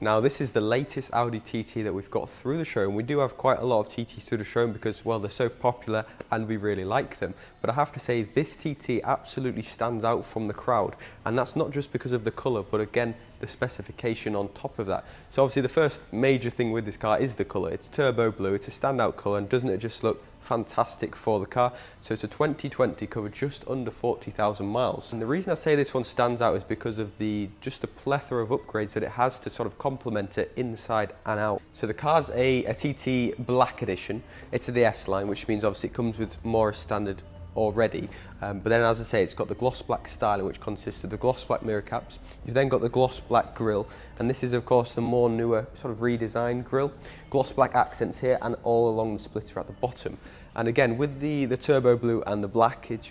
Now this is the latest Audi TT that we've got through the showroom. We do have quite a lot of TTs through the showroom because, well, they're so popular and we really like them. But I have to say this TT absolutely stands out from the crowd, and that's not just because of the colour, but again, the specification on top of that. So obviously the first major thing with this car is the colour. It's turbo blue, it's a standout colour, and doesn't it just look fantastic for the car? So it's a 2020, covered just under 40,000 miles. And the reason I say this one stands out is because of just the plethora of upgrades that it has to sort of complement it inside and out. So the car's a TT Black Edition. It's the S line, which means obviously it comes with more standard already, but then, as I say, it's got the gloss black styling, which consists of the gloss black mirror caps. You've then got the gloss black grille, and this is of course the more newer sort of redesigned grille. Gloss black accents here and all along the splitter at the bottom. And again, with the turbo blue and the black, it's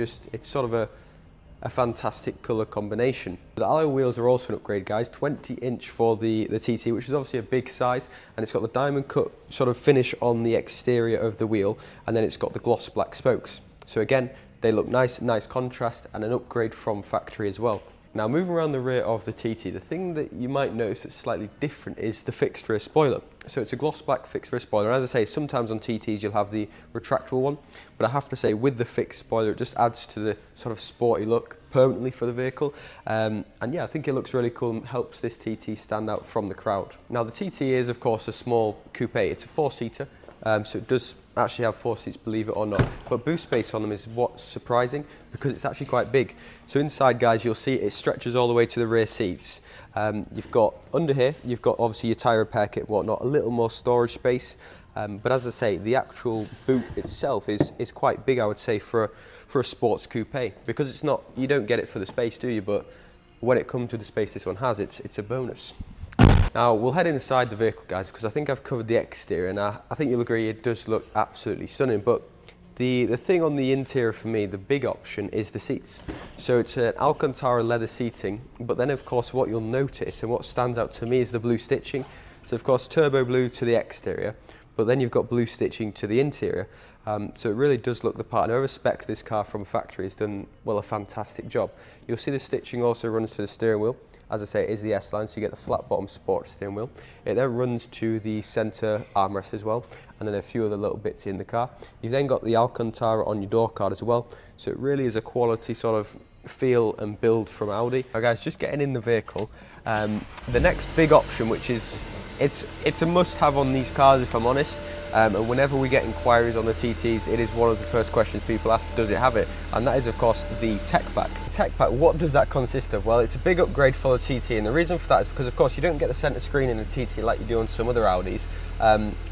sort of a fantastic colour combination. The alloy wheels are also an upgrade, guys. 20-inch for the TT, which is obviously a big size, and it's got the diamond cut sort of finish on the exterior of the wheel, and then it's got the gloss black spokes. So again, they look nice contrast, and an upgrade from factory as well. Now moving around the rear of the TT, the thing that you might notice that's slightly different is the fixed rear spoiler. So it's a gloss black fixed rear spoiler, and as I say, sometimes on TTs you'll have the retractable one, but I have to say with the fixed spoiler it just adds to the sort of sporty look permanently for the vehicle, and yeah, I think it looks really cool and helps this TT stand out from the crowd. Now the TT is of course a small coupe. It's a 4-seater, so it does actually have 4 seats, believe it or not, but boot space on them is what's surprising because it's actually quite big. So inside, guys, you'll see it stretches all the way to the rear seats. You've got under here, you've got obviously your tyre repair kit and whatnot, a little more storage space, but as I say, the actual boot itself is quite big, I would say, for a sports coupe, because it's not, you don't get it for the space, do you? But when it comes to the space this one has, it's a bonus. Now we'll head inside the vehicle, guys, because I think I've covered the exterior, and I think you'll agree it does look absolutely stunning. But the thing on the interior for me, the big option, is the seats. So it's an Alcantara leather seating, but then of course what you'll notice and what stands out to me is the blue stitching. So of course turbo blue to the exterior, but then you've got blue stitching to the interior. So it really does look the part, and I respect this car from factory. It's done, well, a fantastic job. You'll see the stitching also runs to the steering wheel. As I say, it is the S line, so you get the flat bottom sport steering wheel. It then runs to the centre armrest as well, and then a few other little bits in the car. You've then got the Alcantara on your door card as well, so it really is a quality sort of feel and build from Audi. Now guys, just getting in the vehicle, the next big option, which is, it's a must-have on these cars if I'm honest, and whenever we get inquiries on the TTs, it is one of the first questions people ask, does it have it? And that is of course the tech pack. The tech pack, what does that consist of? Well, it's a big upgrade for the TT, and the reason for that is because of course you don't get the centre screen in the TT like you do on some other Audis,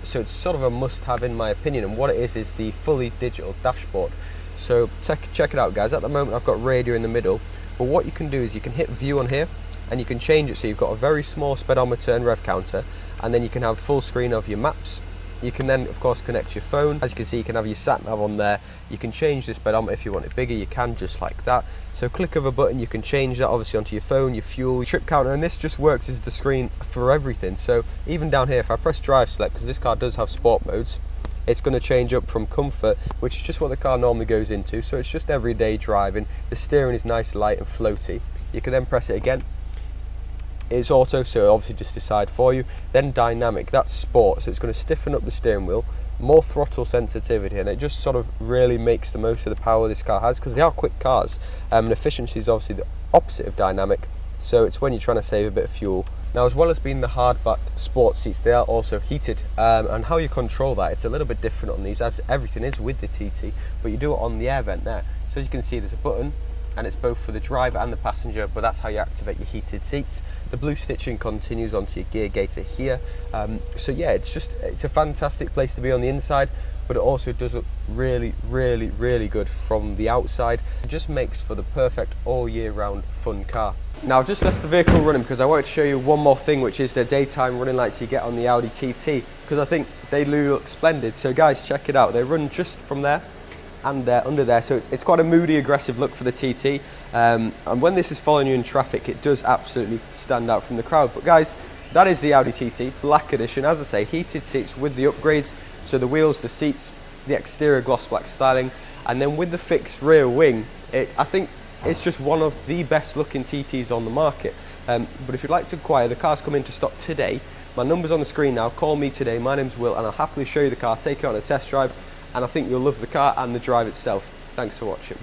so it's sort of a must-have in my opinion, and what it is the fully digital dashboard. So check it out, guys. At the moment I've got radio in the middle, but what you can do is you can hit view on here and you can change it so you've got a very small speedometer and rev counter, and then you can have full screen of your maps. You can then of course connect your phone. As you can see, you can have your sat nav on there. You can change the speedometer if you want it bigger, you can, just like that. So click of a button, you can change that obviously onto your phone, your fuel, your trip counter, and this just works as the screen for everything. So even down here, if I press drive select, because this car does have sport modes, it's going to change up from comfort, which is just what the car normally goes into, so it's just everyday driving. The steering is nice, light and floaty. You can then press it again. It's auto, so obviously just decide for you. Then dynamic, that's sport, so it's going to stiffen up the steering wheel, more throttle sensitivity, and it just sort of really makes the most of the power this car has, because they are quick cars, and efficiency is obviously the opposite of dynamic, so it's when you're trying to save a bit of fuel. Now, as well as being the hardback sport seats, they are also heated, and how you control that, it's a little bit different on these, as everything is with the TT, but you do it on the air vent there. So as you can see, there's a button, and it's both for the driver and the passenger, but that's how you activate your heated seats. The blue stitching continues onto your gear gaiter here. So yeah, it's a fantastic place to be on the inside, but it also does look really good from the outside. It just makes for the perfect all year round fun car. Now I've just left the vehicle running because I wanted to show you one more thing, which is the daytime running lights you get on the Audi TT, because I think they look splendid. So guys, check it out. They run just from there and under there, so it's quite a moody, aggressive look for the TT, and when this is following you in traffic, it does absolutely stand out from the crowd. But guys, that is the Audi TT Black Edition. As I say, heated seats with the upgrades, so the wheels, the seats, the exterior gloss black styling, and then with the fixed rear wing, I think it's just one of the best looking TTs on the market. But if you'd like to inquire, the car's come into stock today. My number's on the screen now. Call me today. My name's Will, and I'll happily show you the car, take it on a test drive, and I think you'll love the car and the drive itself. Thanks for watching.